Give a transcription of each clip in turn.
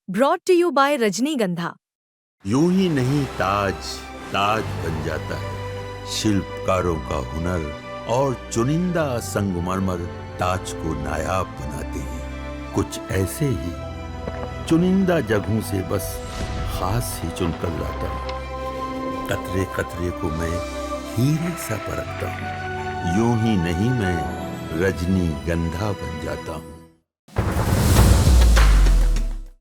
Brought to you bye रजनीगंधा। यूं ही नहीं ताज ताज बन जाता है, शिल्पकारों का हुनर और चुनिंदा संगमरमर ताज को नायाब बनाते हैं। कुछ ऐसे ही चुनिंदा जगहों से बस खास ही चुनकर लाता हूँ। कतरे कतरे को मैं हीरे सा परखता हूँ। यूं ही नहीं मैं रजनीगंधा बन जाता हूँ।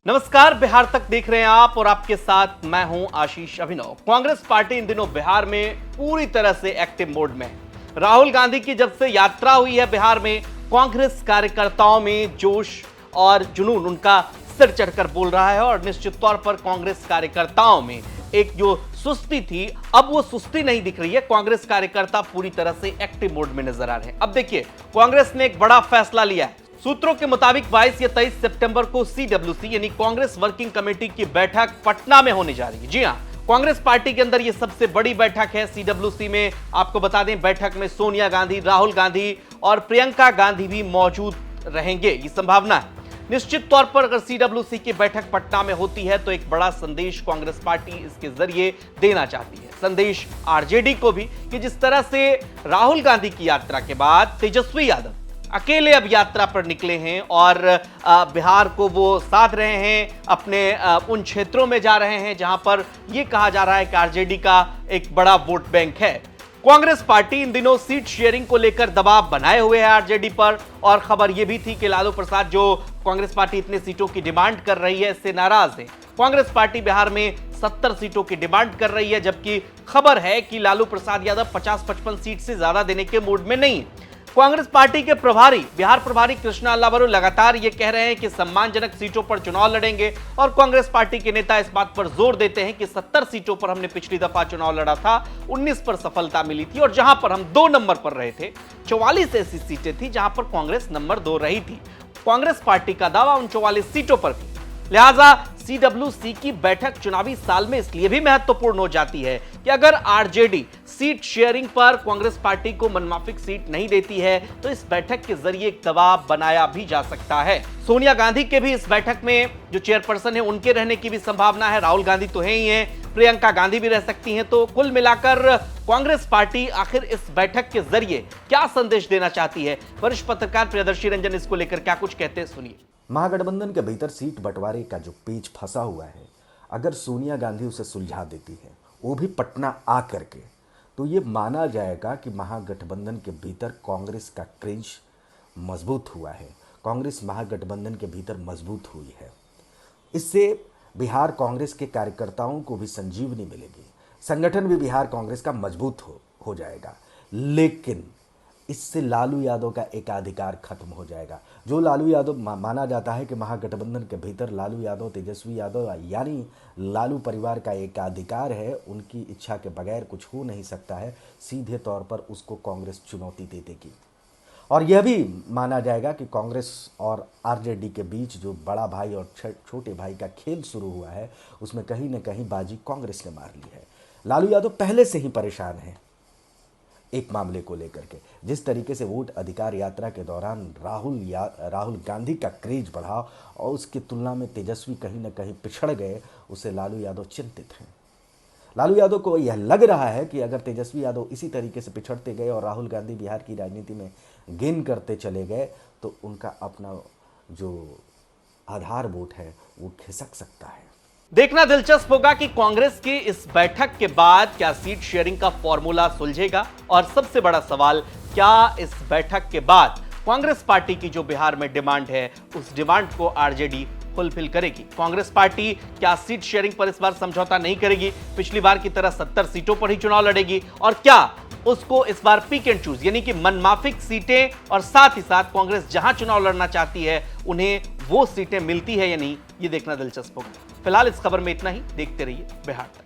नमस्कार, बिहार तक देख रहे हैं आप और आपके साथ मैं हूं आशीष अभिनव। कांग्रेस पार्टी इन दिनों बिहार में पूरी तरह से एक्टिव मोड में है। राहुल गांधी की जब से यात्रा हुई है बिहार में, कांग्रेस कार्यकर्ताओं में जोश और जुनून उनका सिर चढ़कर बोल रहा है और निश्चित तौर पर कांग्रेस कार्यकर्ताओं में एक जो सुस्ती थी, अब वो सुस्ती नहीं दिख रही है। कांग्रेस कार्यकर्ता पूरी तरह से एक्टिव मोड में नजर आ रहे हैं। अब देखिए, कांग्रेस ने एक बड़ा फैसला लिया है। सूत्रों के मुताबिक 22 या 23 सितंबर को सीडब्ल्यूसी यानी कांग्रेस वर्किंग कमेटी की बैठक पटना में होने जा रही है। जी हां, कांग्रेस पार्टी के अंदर यह सबसे बड़ी बैठक है सीडब्ल्यूसी में। आपको बता दें, बैठक में सोनिया गांधी, राहुल गांधी और प्रियंका गांधी भी मौजूद रहेंगे, ये संभावना है। निश्चित तौर पर अगर सीडब्ल्यूसी की बैठक पटना में होती है तो एक बड़ा संदेश कांग्रेस पार्टी इसके जरिए देना चाहती है। संदेश आरजेडी को भी कि जिस तरह से राहुल गांधी की यात्रा के बाद तेजस्वी यादव अकेले अब यात्रा पर निकले हैं और बिहार को वो साध रहे हैं, अपने उन क्षेत्रों में जा रहे हैं जहां पर यह कहा जा रहा है कि आरजेडी का एक बड़ा वोट बैंक है। कांग्रेस पार्टी इन दिनों सीट शेयरिंग को लेकर दबाव बनाए हुए है आरजेडी पर, और खबर यह भी थी कि लालू प्रसाद, जो कांग्रेस पार्टी इतने सीटों की डिमांड कर रही है, इससे नाराज है। कांग्रेस पार्टी बिहार में 70 सीटों की डिमांड कर रही है, जबकि खबर है कि लालू प्रसाद यादव 50-55 सीट से ज्यादा देने के मूड में नहीं है। कांग्रेस पार्टी के प्रभारी, बिहार प्रभारी कृष्णा अल्लावरू लगातार ये कह रहे हैं कि सम्मानजनक सीटों पर चुनाव लड़ेंगे, और कांग्रेस पार्टी के नेता इस बात पर जोर देते हैं कि 70 सीटों पर हमने पिछली दफा चुनाव लड़ा था, 19 पर सफलता मिली थी, और जहां पर हम 2 नंबर पर रहे थे, 44 ऐसी सीटें थी जहां पर कांग्रेस नंबर 2 रही थी। कांग्रेस पार्टी का दावा उन 44 सीटों पर भी। लिहाजा सीडब्ल्यूसी की बैठक चुनावी साल में इसलिए भी महत्वपूर्ण हो जाती है कि अगर आरजेडी सीट शेयरिंग पर कांग्रेस पार्टी को मनमाफिक सीट नहीं देती है तो इस बैठक के जरिए एक दबाव बनाया भी जा सकता है। सोनिया गांधी के भी इस बैठक में जो चेयरपर्सन है उनके रहने की भी संभावना है। राहुल गांधी तो है ही है, प्रियंका गांधी भी रह सकती हैं। तो कुल मिलाकर कांग्रेस पार्टी आखिर इस बैठक के जरिए क्या संदेश देना चाहती है, वरिष्ठ पत्रकार प्रियदर्शी रंजन इसको लेकर क्या कुछ कहते हैं, सुनिए। महागठबंधन के भीतर सीट बंटवारे का जो पेच फंसा हुआ है, अगर सोनिया गांधी उसे सुलझा देती है, वो भी पटना आ करके, तो ये माना जाएगा कि महागठबंधन के भीतर कांग्रेस का क्रेज मजबूत हुआ है, कांग्रेस महागठबंधन के भीतर मजबूत हुई है। इससे बिहार कांग्रेस के कार्यकर्ताओं को भी संजीवनी मिलेगी, संगठन भी बिहार कांग्रेस का मजबूत हो जाएगा। लेकिन इससे लालू यादव का एकाधिकार खत्म हो जाएगा। जो लालू यादव माना जाता है कि महागठबंधन के भीतर लालू यादव, तेजस्वी यादव यानी लालू परिवार का एकाधिकार है, उनकी इच्छा के बगैर कुछ हो नहीं सकता है, सीधे तौर पर उसको कांग्रेस चुनौती दे देगी। और यह भी माना जाएगा कि कांग्रेस और आरजेडी के बीच जो बड़ा भाई और छोटे भाई का खेल शुरू हुआ है, उसमें कहीं ना कहीं बाजी कांग्रेस ने मार ली है। लालू यादव पहले से ही परेशान है एक मामले को लेकर के। जिस तरीके से वोट अधिकार यात्रा के दौरान राहुल गांधी का क्रेज बढ़ा और उसकी तुलना में तेजस्वी कहीं ना कहीं पिछड़ गए, उससे लालू यादव चिंतित हैं। लालू यादव को यह लग रहा है कि अगर तेजस्वी यादव इसी तरीके से पिछड़ते गए और राहुल गांधी बिहार की राजनीति में गेन करते चले गए तो उनका अपना जो आधार वोट है वो खिसक सकता है। देखना दिलचस्प होगा कि कांग्रेस की इस बैठक के बाद क्या सीट शेयरिंग का फॉर्मूला सुलझेगा, और सबसे बड़ा सवाल, क्या इस बैठक के बाद कांग्रेस पार्टी की जो बिहार में डिमांड है उस डिमांड को आरजेडी फुलफिल करेगी। कांग्रेस पार्टी क्या सीट शेयरिंग पर इस बार समझौता नहीं करेगी, पिछली बार की तरह 70 सीटों पर ही चुनाव लड़ेगी, और क्या उसको इस बार पिक एंड चूज यानी कि मनमाफिक सीटें और साथ ही साथ कांग्रेस जहां चुनाव लड़ना चाहती है उन्हें वो सीटें मिलती है या नहीं, ये देखना दिलचस्प होगा। फिलहाल इस खबर में इतना ही। देखते रहिए बिहार तक।